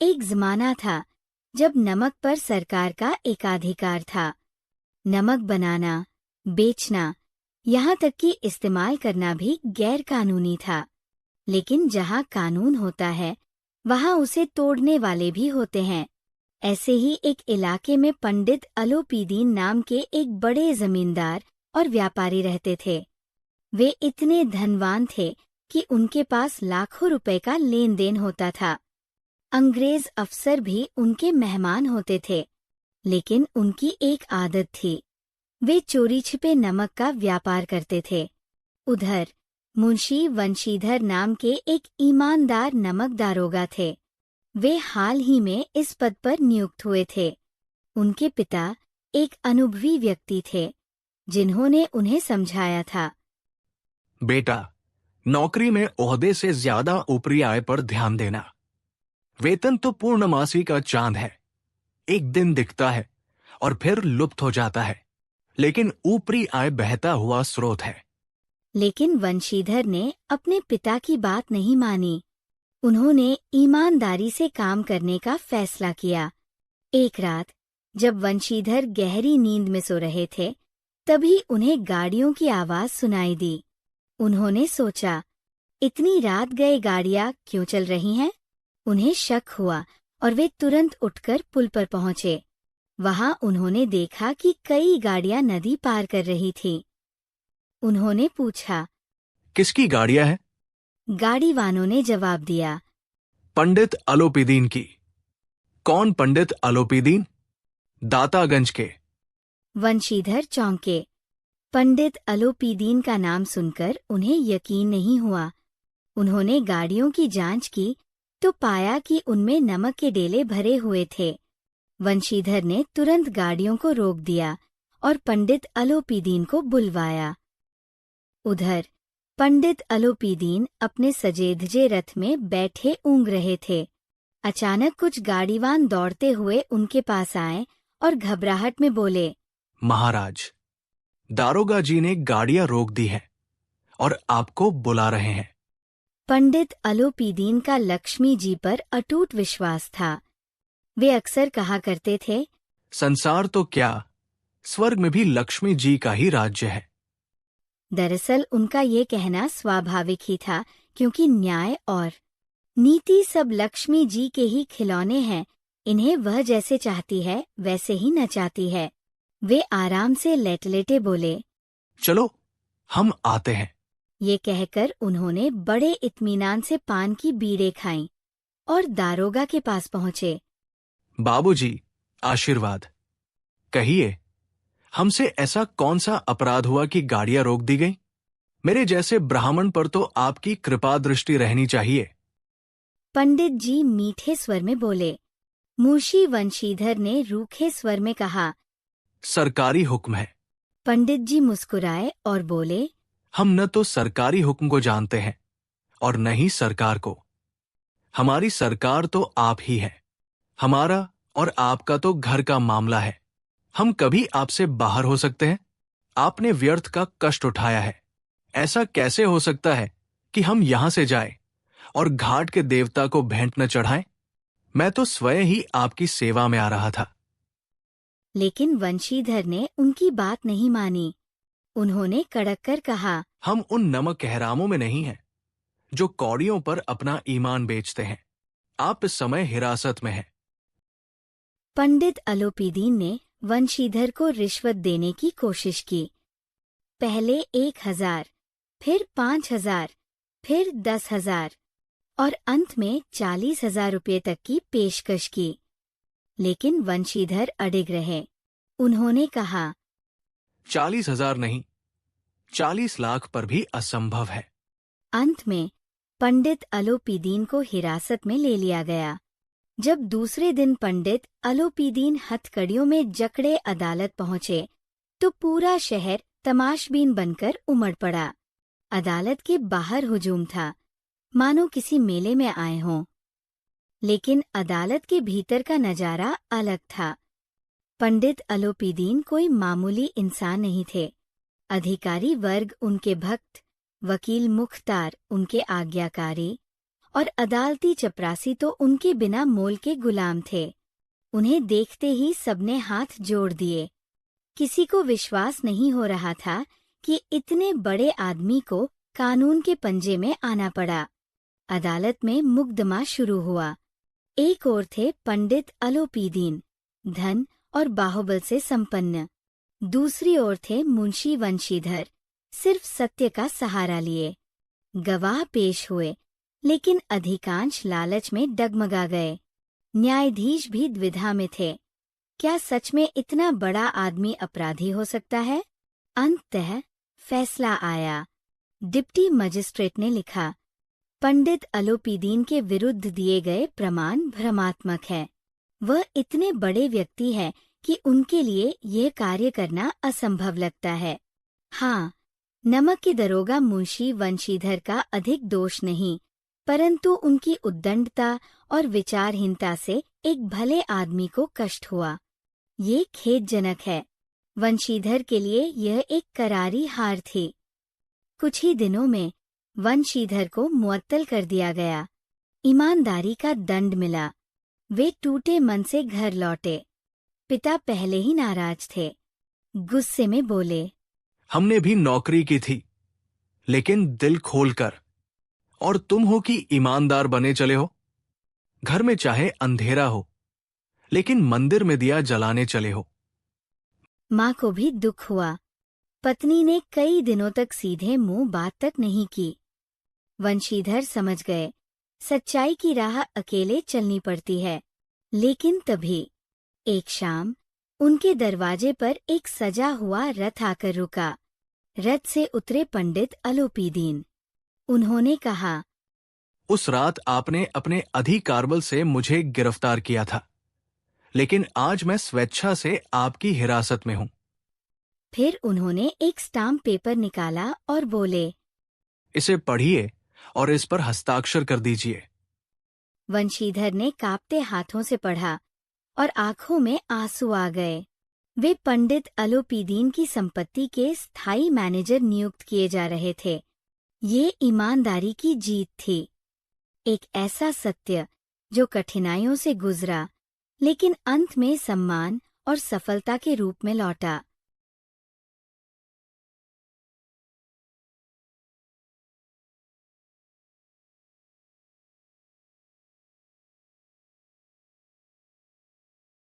एक जमाना था जब नमक पर सरकार का एकाधिकार था। नमक बनाना, बेचना, यहाँ तक कि इस्तेमाल करना भी गैर कानूनी था। लेकिन जहाँ कानून होता है वहाँ उसे तोड़ने वाले भी होते हैं। ऐसे ही एक इलाके में पंडित अलोपीदीन नाम के एक बड़े जमींदार और व्यापारी रहते थे। वे इतने धनवान थे कि उनके पास लाखों रुपए का लेन देन होता था। अंग्रेज अफसर भी उनके मेहमान होते थे। लेकिन उनकी एक आदत थी, वे चोरी छिपे नमक का व्यापार करते थे। उधर मुंशी वंशीधर नाम के एक ईमानदार नमक दारोगा थे। वे हाल ही में इस पद पर नियुक्त हुए थे। उनके पिता एक अनुभवी व्यक्ति थे जिन्होंने उन्हें समझाया था, बेटा, नौकरी में ओहदे से ज्यादा ऊपरी आय पर ध्यान देना। वेतन तो पूर्णमासी का चांद है, एक दिन दिखता है और फिर लुप्त हो जाता है, लेकिन ऊपरी आय बहता हुआ स्रोत है। लेकिन वंशीधर ने अपने पिता की बात नहीं मानी। उन्होंने ईमानदारी से काम करने का फैसला किया। एक रात जब वंशीधर गहरी नींद में सो रहे थे, तभी उन्हें गाड़ियों की आवाज सुनाई दी। उन्होंने सोचा, इतनी रात गए गाड़ियां क्यों चल रही हैं? उन्हें शक हुआ और वे तुरंत उठकर पुल पर पहुंचे। वहां उन्होंने देखा कि कई गाड़ियां नदी पार कर रही थीं। उन्होंने पूछा, किसकी गाड़ियां हैं? गाड़ी वालों ने जवाब दिया, पंडित अलोपीदीन की। कौन पंडित अलोपीदीन? दातागंज के। वंशीधर चौंके। पंडित अलोपीदीन का नाम सुनकर उन्हें यकीन नहीं हुआ। उन्होंने गाड़ियों की जांच की तो पाया कि उनमें नमक के डेले भरे हुए थे। वंशीधर ने तुरंत गाड़ियों को रोक दिया और पंडित अलोपीदीन को बुलवाया। उधर पंडित अलोपीदीन अपने सजेधजे रथ में बैठे ऊँघ रहे थे। अचानक कुछ गाड़ीवान दौड़ते हुए उनके पास आए और घबराहट में बोले, महाराज, दारोगा जी ने गाड़ियां रोक दी हैं और आपको बुला रहे हैं। पंडित अलोपीदीन का लक्ष्मी जी पर अटूट विश्वास था। वे अक्सर कहा करते थे, संसार तो क्या, स्वर्ग में भी लक्ष्मी जी का ही राज्य है। दरअसल उनका ये कहना स्वाभाविक ही था, क्योंकि न्याय और नीति सब लक्ष्मी जी के ही खिलौने हैं। इन्हें वह जैसे चाहती है वैसे ही नचाती है। वे आराम से लेटे-लेटे बोले, चलो हम आते हैं। ये कहकर उन्होंने बड़े इत्मीनान से पान की बीड़ें खाईं और दारोगा के पास पहुंचे। बाबूजी, आशीर्वाद। कहिए, हमसे ऐसा कौन सा अपराध हुआ कि गाड़ियां रोक दी गई? मेरे जैसे ब्राह्मण पर तो आपकी कृपा दृष्टि रहनी चाहिए। पंडित जी मीठे स्वर में बोले। मुंशी वंशीधर ने रूखे स्वर में कहा, सरकारी हुक्म है। पंडित जी मुस्कुराए और बोले, हम न तो सरकारी हुक्म को जानते हैं और न ही सरकार को। हमारी सरकार तो आप ही है। हमारा और आपका तो घर का मामला है। हम कभी आपसे बाहर हो सकते हैं? आपने व्यर्थ का कष्ट उठाया है। ऐसा कैसे हो सकता है कि हम यहां से जाएं और घाट के देवता को भेंट न चढ़ाएं? मैं तो स्वयं ही आपकी सेवा में आ रहा था। लेकिन वंशीधर ने उनकी बात नहीं मानी। उन्होंने कड़क कर कहा, हम उन नमक कहरामों में नहीं हैं जो कौड़ियों पर अपना ईमान बेचते हैं। आप इस समय हिरासत में हैं। पंडित अलोपीदीन ने वंशीधर को रिश्वत देने की कोशिश की। पहले 1,000, फिर 5,000, फिर 10,000 और अंत में 40,000 रुपये तक की पेशकश की। लेकिन वंशीधर अडिग रहे। उन्होंने कहा, 40,000 नहीं, 40 लाख पर भी असंभव है। अंत में पंडित अलोपीदीन को हिरासत में ले लिया गया। जब दूसरे दिन पंडित अलोपीदीन हथकड़ियों में जकड़े अदालत पहुंचे तो पूरा शहर तमाशबीन बनकर उमड़ पड़ा। अदालत के बाहर हुजूम था, मानो किसी मेले में आए हों। लेकिन अदालत के भीतर का नजारा अलग था। पंडित अलोपीदीन कोई मामूली इंसान नहीं थे। अधिकारी वर्ग उनके भक्त, वकील मुख्तार उनके आज्ञाकारी और अदालती चपरासी तो उनके बिना मोल के गुलाम थे। उन्हें देखते ही सबने हाथ जोड़ दिए। किसी को विश्वास नहीं हो रहा था कि इतने बड़े आदमी को कानून के पंजे में आना पड़ा। अदालत में मुकदमा शुरू हुआ। एक ओर थे पंडित अलोपीदीन, धन और बाहुबल से संपन्न। दूसरी ओर थे मुंशी वंशीधर, सिर्फ सत्य का सहारा लिए। गवाह पेश हुए, लेकिन अधिकांश लालच में डगमगा गए। न्यायाधीश भी द्विधा में थे। क्या सच में इतना बड़ा आदमी अपराधी हो सकता है? अंततः फैसला आया। डिप्टी मजिस्ट्रेट ने लिखा, पंडित अलोपीदीन के विरुद्ध दिए गए प्रमाण भ्रमात्मक है। वह इतने बड़े व्यक्ति है कि उनके लिए यह कार्य करना असंभव लगता है। हाँ, नमक के दरोगा मुंशी वंशीधर का अधिक दोष नहीं, परंतु उनकी उद्दंडता और विचारहीनता से एक भले आदमी को कष्ट हुआ। ये खेदजनक है। वंशीधर के लिए यह एक करारी हार थी। कुछ ही दिनों में वंशीधर को मुअत्तल कर दिया गया। ईमानदारी का दंड मिला। वे टूटे मन से घर लौटे। पिता पहले ही नाराज थे। गुस्से में बोले, हमने भी नौकरी की थी, लेकिन दिल खोलकर, और तुम हो कि ईमानदार बने चले हो। घर में चाहे अंधेरा हो, लेकिन मंदिर में दिया जलाने चले हो। माँ को भी दुख हुआ। पत्नी ने कई दिनों तक सीधे मुंह बात तक नहीं की। वंशीधर समझ गए, सच्चाई की राह अकेले चलनी पड़ती है। लेकिन तभी एक शाम उनके दरवाजे पर एक सजा हुआ रथ आकर रुका। रथ से उतरे पंडित अलोपीदीन। उन्होंने कहा, उस रात आपने अपने अधिकारबल से मुझे गिरफ्तार किया था, लेकिन आज मैं स्वेच्छा से आपकी हिरासत में हूं। फिर उन्होंने एक स्टाम्प पेपर निकाला और बोले, इसे पढ़िए और इस पर हस्ताक्षर कर दीजिए। वंशीधर ने कांपते हाथों से पढ़ा और आंखों में आंसू आ गए। वे पंडित अलोपीदीन की संपत्ति के स्थायी मैनेजर नियुक्त किए जा रहे थे। ये ईमानदारी की जीत थी। एक ऐसा सत्य जो कठिनाइयों से गुजरा, लेकिन अंत में सम्मान और सफलता के रूप में लौटा।